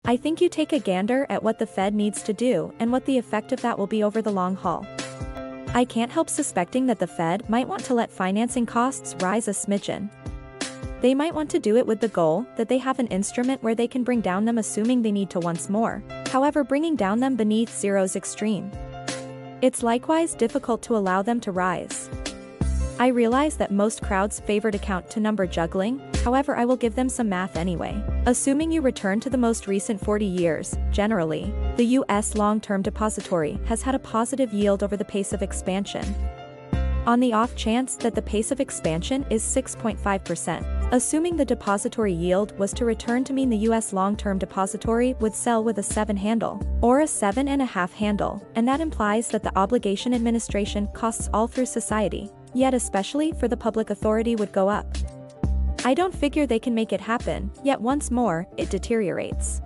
I think you take a gander at what the Fed needs to do and what the effect of that will be over the long haul. I can't help suspecting that the Fed might want to let financing costs rise a smidgen. They might want to do it with the goal that they have an instrument where they can bring down them assuming they need to once more, however bringing down them beneath zero's extreme. It's likewise difficult to allow them to rise. I realize that most crowds favored account to number juggling, however I will give them some math anyway. Assuming you return to the most recent 40 years, generally, the U.S. long-term depository has had a positive yield over the pace of expansion. On the off chance that the pace of expansion is 6.5%, assuming the depository yield was to return to mean the U.S. long-term depository would sell with a 7 handle, or a 7.5 handle, and that implies that the obligation administration costs all through society, yet especially for the public authority would go up. I don't figure they can make it happen, yet once more, it deteriorates.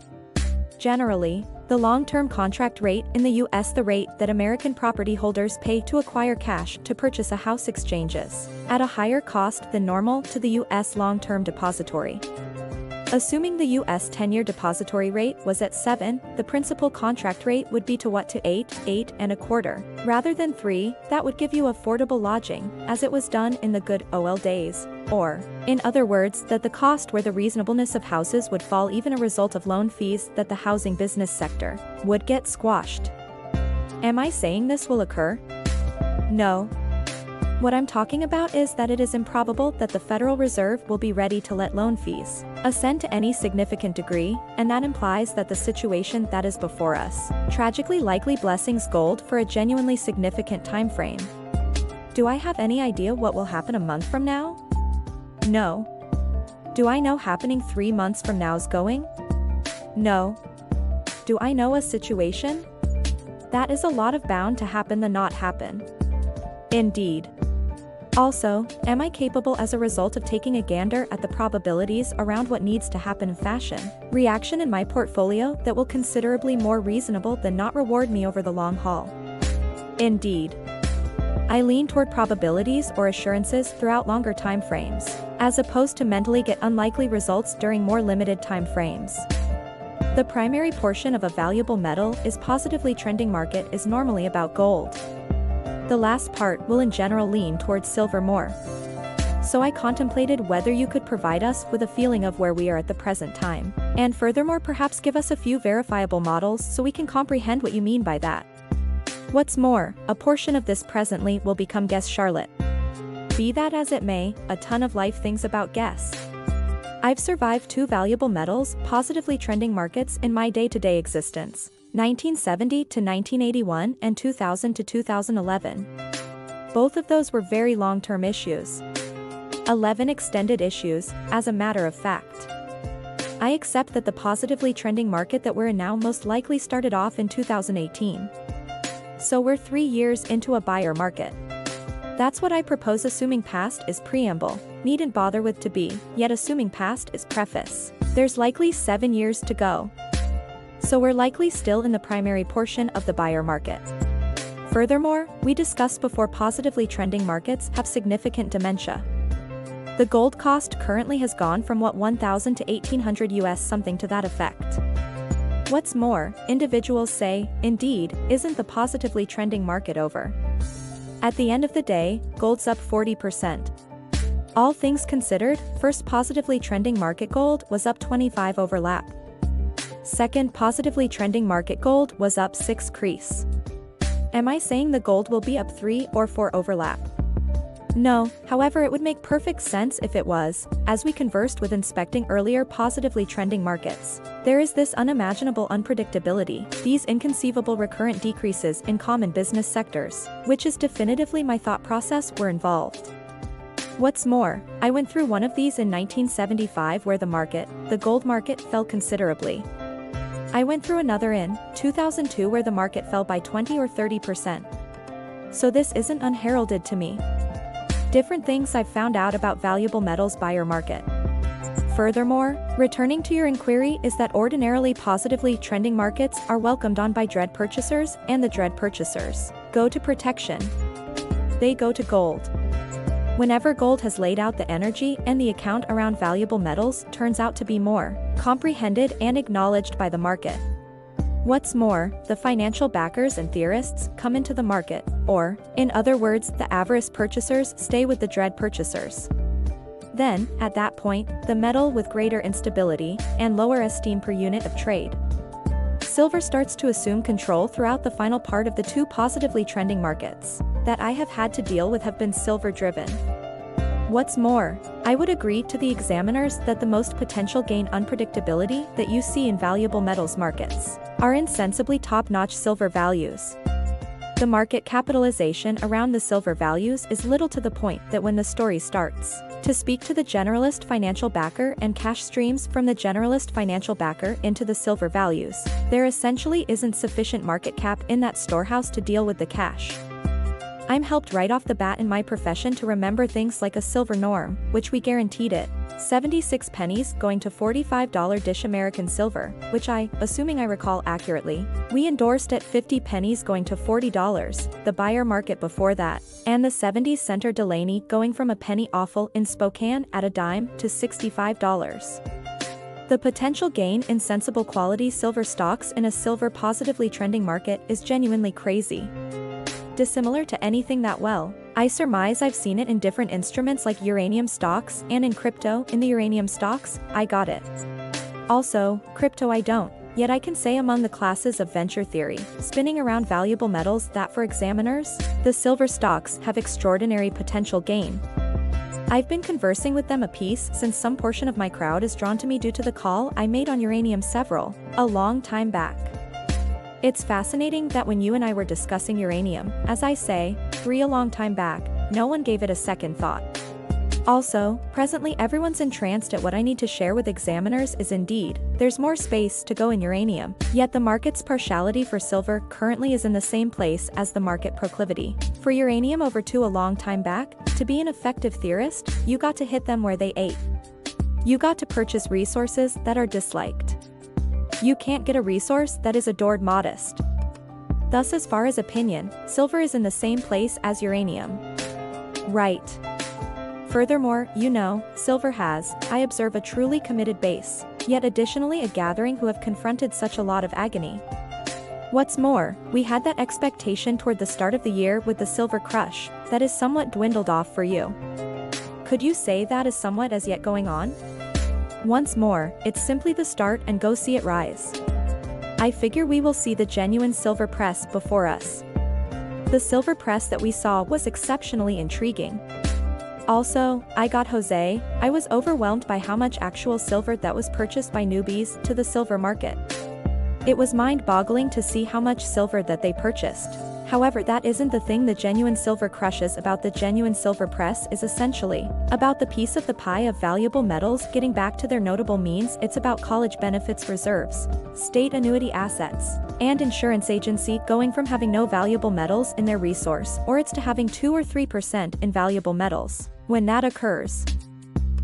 Generally, the long-term contract rate in the U.S. the rate that American property holders pay to acquire cash to purchase a house exchanges, at a higher cost than normal to the U.S. long-term depository. Assuming the U.S. 10-year depository rate was at 7, the principal contract rate would be to what to 8, 8.25, rather than 3, that would give you affordable lodging, as it was done in the good old days, or, in other words, that the cost where the reasonableness of houses would fall even a result of loan fees that the housing business sector would get squashed. Am I saying this will occur? No. What I'm talking about is that it is improbable that the Federal Reserve will be ready to let loan fees ascend to any significant degree, and that implies that the situation that is before us tragically likely blessings gold for a genuinely significant time frame. Do I have any idea what will happen a month from now? No. Do I know happening 3 months from now's going? No. Do I know a situation? That is a lot of bound to happen than not happen. Indeed. Also, am I capable as a result of taking a gander at the probabilities around what needs to happen in fashion, reaction in my portfolio that will considerably more reasonable than not reward me over the long haul? Indeed. I lean toward probabilities or assurances throughout longer time frames, as opposed to mentally get unlikely results during more limited time frames. The primary portion of a valuable metal is positively trending market is normally about gold. The last part will in general lean towards silver more. So I contemplated whether you could provide us with a feeling of where we are at the present time, and furthermore perhaps give us a few verifiable models so we can comprehend what you mean by that. What's more, a portion of this presently will become guess Charlotte. Be that as it may, a ton of life things about guess. I've survived 2 valuable metals, positively trending markets in my day-to-day existence. 1970 to 1981 and 2000 to 2011. Both of those were very long-term issues. 11 extended issues, as a matter of fact. I accept that the positively trending market that we're in now most likely started off in 2018. So we're 3 years into a buyer market. That's what I propose assuming past is preamble, needn't bother with to be, yet assuming past is preface. There's likely 7 years to go. So we're likely still in the primary portion of the buyer market. Furthermore, we discussed before positively trending markets have significant dementia. The gold cost currently has gone from what 1,000 to 1,800 US something to that effect. What's more, individuals say, indeed, isn't the positively trending market over? At the end of the day, gold's up 40%. All things considered, first positively trending market gold was up 25 overlap. Second positively trending market gold was up 6 crease. Am I saying the gold will be up 3 or 4 overlap? No, however it would make perfect sense if it was, as we conversed with inspecting earlier positively trending markets. There is this unimaginable unpredictability, these inconceivable recurrent decreases in common business sectors, which is definitively my thought process were involved. What's more, I went through one of these in 1975 where the gold market fell considerably. I went through another in 2002 where the market fell by 20 or 30%. So this isn't unheralded to me. Different things I've found out about valuable metals buyer market. Furthermore, returning to your inquiry is that ordinarily positively trending markets are welcomed on by dread purchasers, and the dread purchasers go to protection. They go to gold. Whenever gold has laid out the energy and the account around valuable metals turns out to be more comprehended and acknowledged by the market. What's more, the financial backers and theorists come into the market, or, in other words, the avarice purchasers stay with the dread purchasers. Then, at that point, the metal with greater instability and lower esteem per unit of trade. Silver starts to assume control throughout the final part of the two positively trending markets that I have had to deal with have been silver-driven. What's more, I would agree to the examiners that the most potential gain unpredictability that you see in valuable metals markets are insensibly top-notch silver values. The market capitalization around the silver values is little to the point that when the story starts to speak to the generalist financial backer and cash streams from the generalist financial backer into the silver values, there essentially isn't sufficient market cap in that storehouse to deal with the cash. I'm helped right off the bat in my profession to remember things like a silver norm, which we guaranteed it, 76 pennies going to $45 dish American silver, which assuming I recall accurately, we endorsed at 50 pennies going to $40, the buyer market before that, and the 70s center Delaney going from a penny awful in Spokane at a dime to $65. The potential gain in sensible quality silver stocks in a silver positively trending market is genuinely crazy. Dissimilar to anything that I surmise I've seen it in different instruments like uranium stocks and in crypto. In the uranium stocks, I got it. Also, crypto I don't, yet I can say among the classes of venture theory, spinning around valuable metals that for examiners, the silver stocks have extraordinary potential gain. I've been conversing with them apiece since some portion of my crowd is drawn to me due to the call I made on uranium a long time back. It's fascinating that when you and I were discussing uranium, as I say, a long time back, no one gave it a second thought. Also, presently everyone's entranced at what I need to share with examiners is indeed, there's more space to go in uranium, yet the market's partiality for silver currently is in the same place as the market proclivity for uranium over a long time back. To be an effective theorist, you got to hit them where they ate. You got to purchase resources that are disliked. You can't get a resource that is adored modest. Thus, as far as opinion, silver is in the same place as uranium. Right. Furthermore, silver has, I observe, a truly committed base, yet additionally a gathering who have confronted such a lot of agony. What's more, we had that expectation toward the start of the year with the silver crush, that is somewhat dwindled off for you. Could you say that is somewhat as yet going on? Once more, it's simply the start and go see it rise. I figure we will see the genuine silver press before us. The silver press that we saw was exceptionally intriguing. Also, Jose, I was overwhelmed by how much actual silver that was purchased by newbies to the silver market. It was mind-boggling to see how much silver that they purchased. However, that isn't the thing the genuine silver crushes about. The genuine silver press is essentially about the piece of the pie of valuable metals getting back to their notable means. It's about college benefits reserves, state annuity assets, and insurance agency going from having no valuable metals in their resource or it's to having 2 or 3% in valuable metals. When that occurs.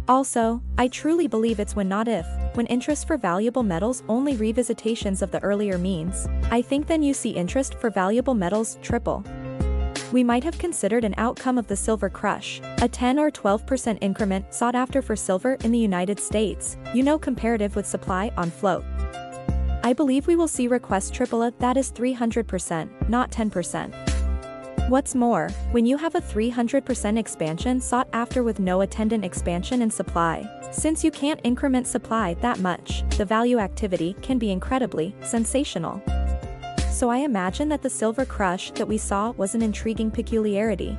Also, I truly believe it's when not if, when interest for valuable metals only revisitations of the earlier means, I think then you see interest for valuable metals triple. We might have considered an outcome of the silver crush, a 10 or 12% increment sought after for silver in the United States, comparative with supply on float. I believe we will see requests triple that is 300%, not 10%. What's more, when you have a 300% expansion sought after with no attendant expansion in supply, since you can't increment supply that much, the value activity can be incredibly sensational. So I imagine that the silver crush that we saw was an intriguing peculiarity.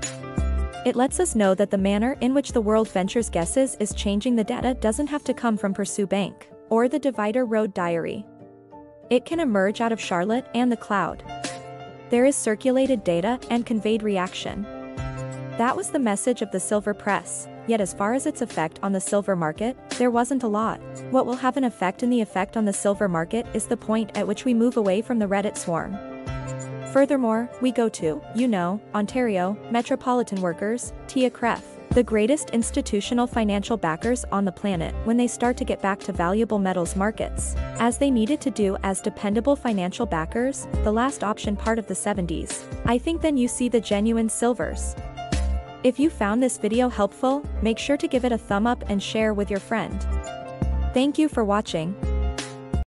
It lets us know that the manner in which the world ventures guesses is changing. The data doesn't have to come from Pursue Bank or the Divider Road Diary. It can emerge out of Charlotte and the cloud. There is circulated data and conveyed reaction. That was the message of the silver press, yet as far as its effect on the silver market, there wasn't a lot. What will have an effect in the effect on the silver market is the point at which we move away from the Reddit swarm. Furthermore, we go to, Ontario, metropolitan workers, TECHS, the greatest institutional financial backers on the planet when they start to get back to valuable metals markets, as they needed to do as dependable financial backers, the last option part of the 70s. I think then you see the genuine silvers. If you found this video helpful, make sure to give it a thumb up and share with your friend. Thank you for watching.